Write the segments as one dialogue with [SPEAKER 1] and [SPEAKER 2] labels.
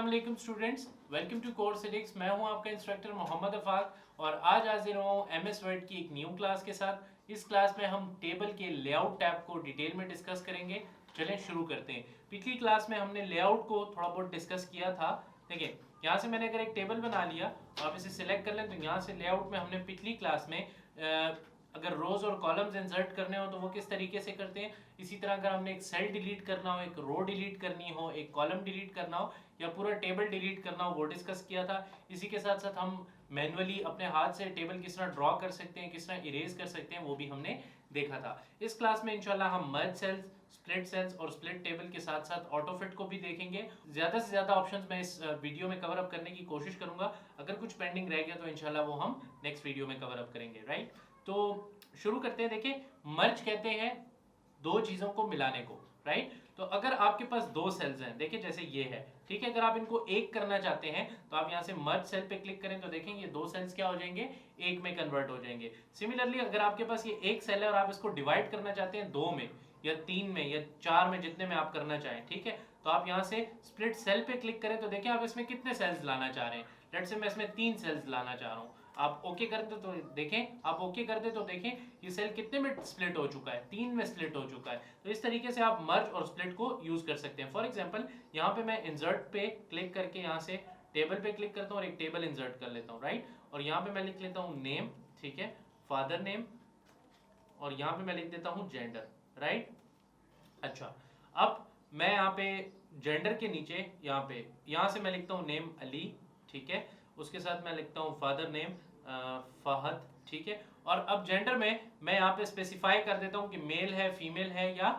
[SPEAKER 1] वालेकुम students, welcome to course एडिक्स। मैं हूं आपका इंस्ट्रक्टर मोहम्मद अफाक और आज हाजिर हूं एमएस वर्ड की एक न्यू क्लास के साथ। इस क्लास में हम टेबल के लेआउट टैब को डिटेल में डिस्कस करेंगे। चलें शुरू करते हैं। पिछली क्लास में हमने लेआउट को थोड़ा बहुत डिस्कस किया था। देखिए यहाँ से मैंने अगर एक टेबल बना लिया, आप इसे सिलेक्ट कर लें तो यहाँ से लेआउट में हमने पिछली क्लास में अगर रोज और कॉलम्स इंसर्ट करने हो तो वो किस तरीके से करते हैं। इसी तरह अगर हमने एक सेल डिलीट करना हो, एक रो डिलीट करनी हो, एक कॉलम डिलीट करना हो या पूरा टेबल डिलीट करना हो, वो डिस्कस किया था। इसी के साथ साथ हम मैनुअली अपने हाथ से टेबल किस तरह ड्रॉ कर सकते हैं, किस तरह इरेज कर सकते हैं, वो भी हमने देखा था। इस क्लास में इंशाल्लाह हम मर्ज सेल्स, स्प्लिट सेल्स और स्प्लिट टेबल के साथ साथ ऑटोफिट को भी देखेंगे। ज्यादा से ज्यादा ऑप्शंस मैं इस वीडियो में कवर अप करने की कोशिश करूंगा। अगर कुछ पेंडिंग रह गया तो इंशाल्लाह वो हम नेक्स्ट वीडियो में कवर अप करेंगे। राइट, तो शुरू करते हैं। देखिए मर्ज कहते हैं दो चीजों को मिलाने को। राइट, तो अगर आपके पास दो सेल्स हैं, देखिए जैसे ये है, ठीक है, अगर आप इनको एक करना चाहते हैं तो आप यहाँ से मर्ज सेल पे क्लिक करें तो देखेंगे ये दो सेल्स क्या हो जाएंगे, एक में कन्वर्ट हो जाएंगे। सिमिलरली अगर आपके पास ये एक सेल है और आप इसको डिवाइड करना चाहते हैं दो में या तीन में या चार में, जितने में आप करना चाहें, ठीक है, तो आप यहाँ से स्प्लिट सेल पे क्लिक करें तो देखिए आप इसमें कितने सेल्स लाना चाह रहे हैं। लेट्स से मैं इसमें 3 सेल्स लाना चाह रहा हूँ। आप ओके कर दे तो देखें, आप ओके कर दे तो देखें ये सेल कितने में स्प्लिट हो चुका है, 3 में स्प्लिट हो चुका है। तो इस तरीके से आप मर्ज और स्प्लिट को यूज कर सकते हैं। फॉर एग्जांपल यहाँ पे मैं इंसर्ट पे क्लिक करके यहाँ से टेबल पे क्लिक करता हूँ और एक टेबल इंसर्ट कर लेता हूँ। राइट, और यहाँ पे मैं लिख लेता हूँ नेम, ठीक है, फादर नेम, और यहाँ पे मैं लिख देता हूँ जेंडर। राइट, अच्छा, अब मैं यहाँ पे जेंडर के नीचे यहाँ से मैं लिखता हूँ नेम अली, ठीक है, उसके साथ मैं लिखता हूँ फादर नेम फहद, ठीक है, और अब जेंडर में मैं यहाँ पे स्पेसिफाई कर देता हूँ कि मेल है, फीमेल है या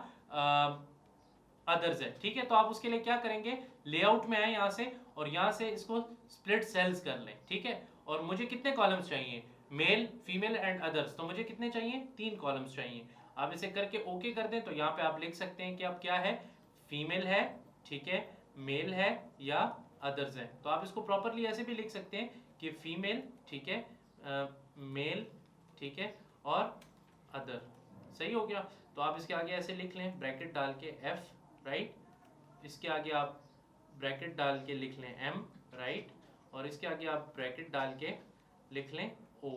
[SPEAKER 1] अदर्स है, ठीक है। तो आप उसके लिए क्या करेंगे, लेआउट में आए यहाँ से और यहाँ से इसको स्प्लिट सेल्स कर लें, ठीक है, और मुझे कितने कॉलम्स चाहिए, मेल, फीमेल एंड अदर्स, तो मुझे कितने चाहिए, 3 कॉलम्स चाहिए। आप इसे करके ओके कर दें तो यहाँ पे आप लिख सकते हैं कि अब क्या है, फीमेल है, ठीक है, मेल है या अदर्स है। तो आप इसको प्रॉपरली ऐसे भी लिख सकते हैं कि फीमेल, ठीक है, मेल, ठीक है, और अदर। सही हो गया। तो आप इसके आगे ऐसे लिख लें ब्रैकेट डाल के एफ, राइट, इसके आगे आप ब्रैकेट डाल के लिख लें एम, राइट, और इसके आगे आप ब्रैकेट डाल के लिख लें ओ।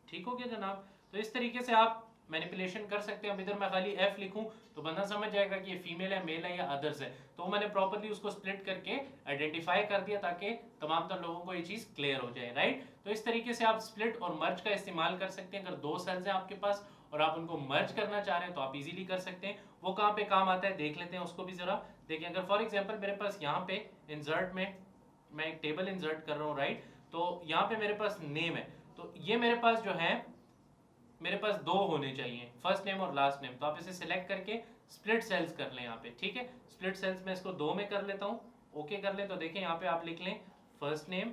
[SPEAKER 1] ठीक हो गया जनाब। तो इस तरीके से आप मैनिपुलेशन कर सकते हैं। अब इधर मैं खाली एफ लिखूं तो बंदा समझ जाएगा कि ये फीमेल है, मेल है या अदर्स है। तो मैंने प्रॉपर्ली उसको स्प्लिट करके आइडेंटिफाई कर दिया ताकि तमाम तर लोगों को ये चीज क्लियर हो जाए। राइट, तो इस तरीके से आप स्प्लिट और मर्ज का इस्तेमाल कर सकते हैं। अगर दो सेल्स हैं आपके पास और आप उनको मर्ज करना चाह रहे हैं तो आप इजीली कर सकते हैं। वो कहाँ पे काम आता है देख लेते हैं, उसको भी जरा देखिए। अगर फॉर एग्जाम्पल मेरे पास यहाँ पे इंसर्ट में मैं एक टेबल इंसर्ट कर रहा हूँ, राइट, तो यहाँ पे मेरे पास नेम है, तो ये मेरे पास जो है, मेरे पास 2 होने चाहिए, फर्स्ट नेम और लास्ट नेम। तो आप इसे सिलेक्ट करके स्प्लिट सेल्स कर लें यहाँ पे, ठीक है। स्प्लिट सेल्स में इसको 2 में कर लेता हूँ, ओके कर लें तो देखें यहाँ पे आप लिख लें फर्स्ट नेम,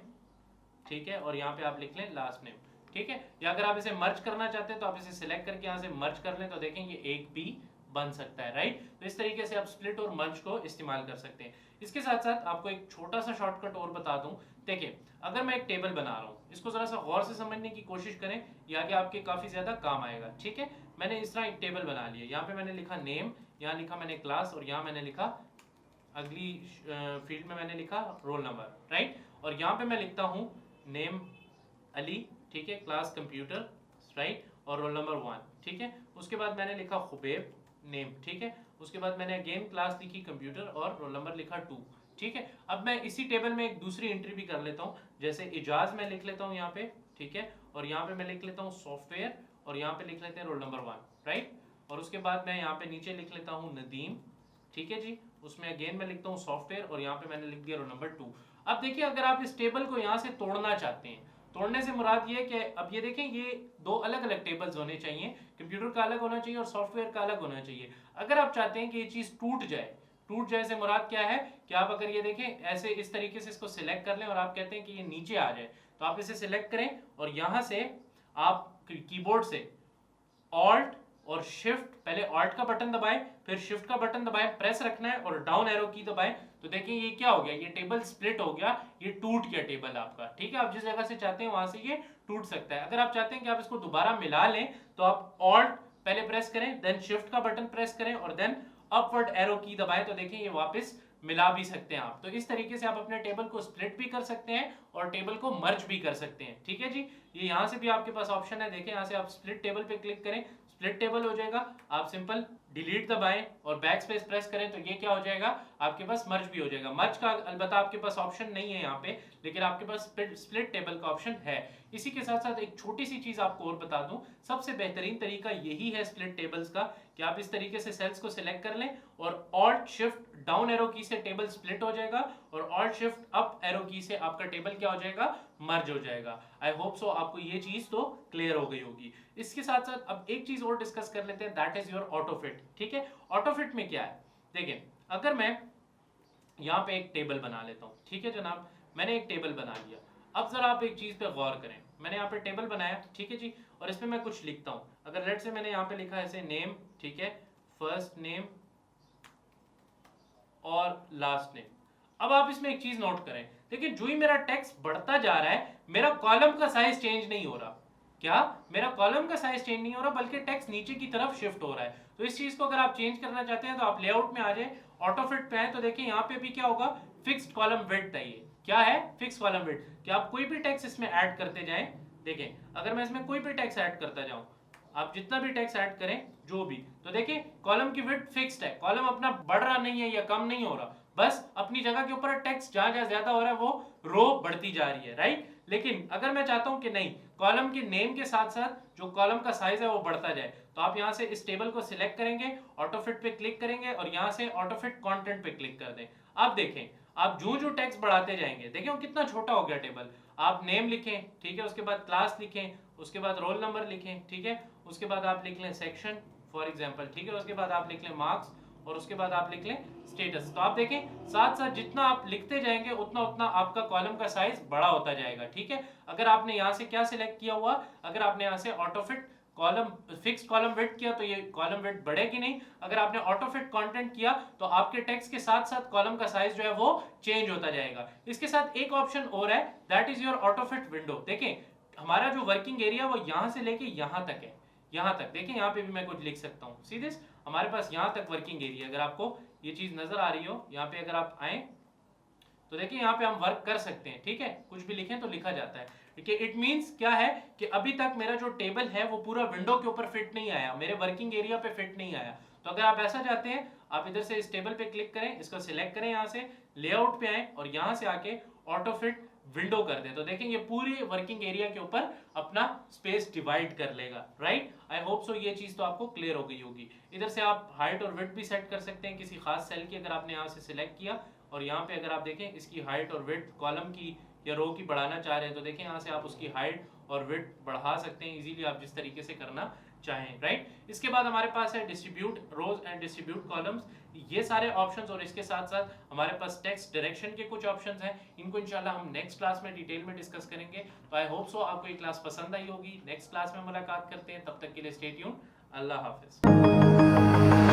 [SPEAKER 1] ठीक है, और यहाँ पे आप लिख लें लास्ट नेम, ठीक है। या अगर आप इसे मर्ज करना चाहते हैं तो आप इसे सिलेक्ट करके यहाँ से मर्ज कर लें तो देखें ये एक भी बन सकता है। राइट, तो इस तरीके से आप स्प्लिट और मर्ज को इस्तेमाल कर सकते हैं। इसके साथ साथ आपको एक छोटा सा शॉर्टकट और बता दूं। देखिए अगर मैं एक टेबल बना रहा हूँ, इसको जरा सा गौर से समझने की कोशिश करें, ये आगे आपके काफी ज्यादा काम आएगा, ठीक है। मैंने इस तरह एक टेबल बना लिया, यहाँ पे मैंने लिखा नेम, यहाँ लिखा मैंने क्लास, और यहाँ मैंने लिखा अगली फील्ड में मैंने लिखा रोल नंबर, राइट, और यहाँ पे मैं लिखता हूँ नेम अली, ठीक है, क्लास कंप्यूटर, राइट, और रोल नंबर 1, ठीक है। उसके बाद मैंने लिखा खुबैब नेम, ठीक है, उसके बाद मैंने अगेन क्लास लिखी कंप्यूटर और रोल नंबर लिखा 2, ठीक है। अब मैं इसी टेबल में एक दूसरी एंट्री भी कर लेता हूँ, जैसे इजाज मैं लिख लेता हूँ यहाँ पे, ठीक है, और यहाँ पे मैं लिख लेता हूँ सॉफ्टवेयर, और यहाँ पे लिख लेते हैं रोल नंबर 1, राइट, और उसके बाद मैं यहाँ पे नीचे लिख लेता हूँ नदीम, ठीक है जी, उसमें अगेन मैं लिखता हूँ सॉफ्टवेयर और यहाँ पे मैंने लिख दिया रोल नंबर 2। अब देखिए अगर आप इस टेबल को यहाँ से तोड़ना चाहते हैं, तोड़ने से मुराद ये कि अब ये देखें ये 2 अलग अलग टेबल्स होने चाहिए, कंप्यूटर का अलग होना चाहिए और सॉफ्टवेयर का अलग होना चाहिए। अगर आप चाहते हैं कि ये चीज टूट जाए से मुराद क्या है कि आप अगर ये देखें ऐसे इस तरीके से इसको सिलेक्ट कर लें और आप कहते हैं कि ये नीचे आ जाए, तो आप इसे सिलेक्ट करें और यहां से आप कीबोर्ड से ऑल्ट और शिफ्ट, पहले ऑल्ट का बटन दबाएं फिर शिफ्ट का बटन दबाएं, प्रेस रखना है और डाउन एरो की दबाएं, तो देखिए ये क्या हो गया, ये टेबल स्प्लिट हो गया, ये टूट गया टेबल आपका, ठीक है। आप जिस जगह से चाहते हैं वहां से ये टूट सकता है। अगर आप चाहते हैं कि आप इसको दोबारा मिला लें तो आप ऑल्ट पहले प्रेस करें, देन शिफ्ट का बटन प्रेस करें और देन अपवर्ड एरो की दबाएं, तो देखिए ये वापस मिला भी सकते हैं आप। तो इस तरीके से आप अपने टेबल को स्प्लिट भी कर सकते हैं और टेबल को मर्ज भी कर सकते हैं। ठीक है जी, ये यहाँ से भी आपके पास ऑप्शन है, देखें यहाँ से आप स्प्लिट टेबल पे क्लिक करें, स्प्लिट टेबल हो जाएगा। आप सिंपल डिलीट दबाएं और बैक स्पेस प्रेस करें तो ये क्या हो जाएगा, आपके पास मर्ज भी हो जाएगा। मर्ज का अलबत्ता आपके पास ऑप्शन नहीं है यहाँ पे, लेकिन आपके पास स्प्लिट टेबल का ऑप्शन है। इसी के साथ साथ एक छोटी सी चीज आपको और बता दूं, सबसे बेहतरीन तरीका यही है स्प्लिट टेबल्स का कि आप इस तरीके से सेल्स को सिलेक्ट कर लें और ऑल्ट शिफ्ट डाउन एरो की से टेबल स्प्लिट हो जाएगा और ऑल्ट शिफ्ट अप एरो की से आपका टेबल क्या हो जाएगा, मर्ज हो जाएगा। आई होप सो आपको ये चीज तो क्लियर हो गई होगी। इसके साथ साथ अब एक चीज और डिस्कस कर लेते हैं, that is your auto fit. ठीक है, ऑटो फिट में क्या है, देखिए अगर मैं यहाँ पे एक टेबल बना लेता हूँ, ठीक है जनाब, मैंने एक टेबल बना लिया। अब जरा आप एक चीज पे गौर करें, मैंने यहाँ पे टेबल बनाया, ठीक है जी, और इसमें मैं कुछ लिखता हूँ। अगर लेट से मैंने यहाँ पे लिखा ऐसे नेम, ठीक है, फर्स्ट नेम और लास्ट नेम। अब आप इसमें एक चीज नोट करें, देखिए जो ही मेरा टेक्स्ट बढ़ता जा रहा है, मेरा कॉलम का साइज चेंज नहीं हो रहा। क्या, मेरा कॉलम का साइज चेंज नहीं हो रहा, बल्कि टेक्स्ट नीचे की तरफ शिफ्ट हो रहा है। तो इस चीज को अगर आप चेंज करना चाहते हैं तो आप लेआउट में आ जाए, ऑटो फिट पे आए तो देखिए यहाँ पे भी क्या होगा, फिक्स्ड कॉलम विड्थ है। ये क्या है, फिक्स कॉलम विड्थ, कि आप कोई भी टेक्स्ट इसमें ऐड करते जाएं। देखें अगर मैं इसमें कोई भी टेक्स्ट ऐड करता जाऊं, आप जितना भी टेक्स्ट ऐड करें जो भी, तो देखिए कॉलम की विड्थ फिक्स्ड है, कॉलम अपना बढ़ रहा नहीं है या कम नहीं हो रहा, बस अपनी जगह के ऊपर टेक्स्ट जहां जहां ज्यादा हो रहा है वो रो बढ़ती जा रही है, राइट। लेकिन अगर मैं चाहता हूं कि नहीं, कॉलम के नेम के साथ साथ जो कॉलम का साइज है वो बढ़ता जाए, तो आप यहां से इस टेबल को सिलेक्ट करेंगे, ऑटो फिट पे क्लिक करेंगे और यहां से ऑटो फिट कंटेंट पे क्लिक कर दें। अब देखें, आप जो जो टेक्स्ट बढ़ाते जाएंगे, देखिए वो कितना छोटा हो गया टेबल। आप नेम लिखें, ठीक है, उसके बाद क्लास लिखें, उसके बाद रोल नंबर लिखें, ठीक है, उसके बाद आप लिख लें सेक्शन फॉर एग्जांपल, ठीक है, उसके बाद आप लिख लें मार्क्स और उसके बाद आप लिख लें स्टेटस। तो आप देखें साथ साथ जितना आप लिखते जाएंगे उतना उतना आपका कॉलम का साइज बड़ा होता जाएगा। ठीक है, अगर आपने यहाँ से क्या सिलेक्ट किया हुआ, अगर आपने यहाँ से auto fit column fix column width किया तो ये कॉलम विड्थ बढ़ेगी नहीं। अगर आपने ऑटो फिट कंटेंट किया तो आपके टेक्स्ट के साथ साथ कॉलम का साइज जो है वो चेंज होता जाएगा। इसके साथ एक ऑप्शन और है, that is your auto fit window. देखें हमारा जो वर्किंग एरिया वो यहाँ से लेके यहाँ तक है, यहाँ तक। देखिए यहाँ पे भी मैं कुछ लिख सकता हूँ, सी दिस, हमारे पास यहाँ तक वर्किंग एरिया। अगर आपको ये चीज नजर आ रही हो, यहाँ पे अगर आप आए तो देखिए यहाँ पे हम वर्क कर सकते हैं। ठीक है, कुछ भी लिखें तो लिखा जाता है। ठीक है, इट मींस क्या है कि अभी तक मेरा जो टेबल है वो पूरा विंडो के ऊपर फिट नहीं आया, मेरे वर्किंग एरिया पे फिट नहीं आया। तो अगर आप ऐसा चाहते हैं, आप इधर से इस टेबल पे क्लिक करें, इसको सिलेक्ट करें, यहाँ से लेआउट पे आए और यहाँ से आके ऑटो फिट विंडो कर दें, तो देखेंगे पूरी वर्किंग एरिया के ऊपर अपना स्पेस डिवाइड कर लेगा, राइट। आई होप सो ये चीज तो आपको क्लियर हो गई होगी। इधर से आप हाइट और विड्थ भी सेट कर सकते हैं किसी खास सेल की, अगर आपने यहाँ से सिलेक्ट किया और यहाँ पे अगर आप देखें इसकी हाइट और विड्थ कॉलम की या रो की बढ़ाना चाह रहे हैं तो देखें यहाँ से आप उसकी हाइट और विड्थ बढ़ा सकते हैं इजीली, आप जिस तरीके से करना चाहें, राइट। इसके बाद हमारे पास है distribute rows and distribute columns, ये सारे ऑप्शंस, और इसके साथ साथ हमारे पास टेक्स्ट डायरेक्शन के कुछ ऑप्शंस हैं। इनको इंशाल्लाह हम नेक्स्ट क्लास में डिटेल में डिस्कस करेंगे। तो आई होप सो आपको ये क्लास पसंद आई होगी। नेक्स्ट क्लास में मुलाकात करते हैं, तब तक के लिए स्टे ट्यून। अल्लाह हाफिज।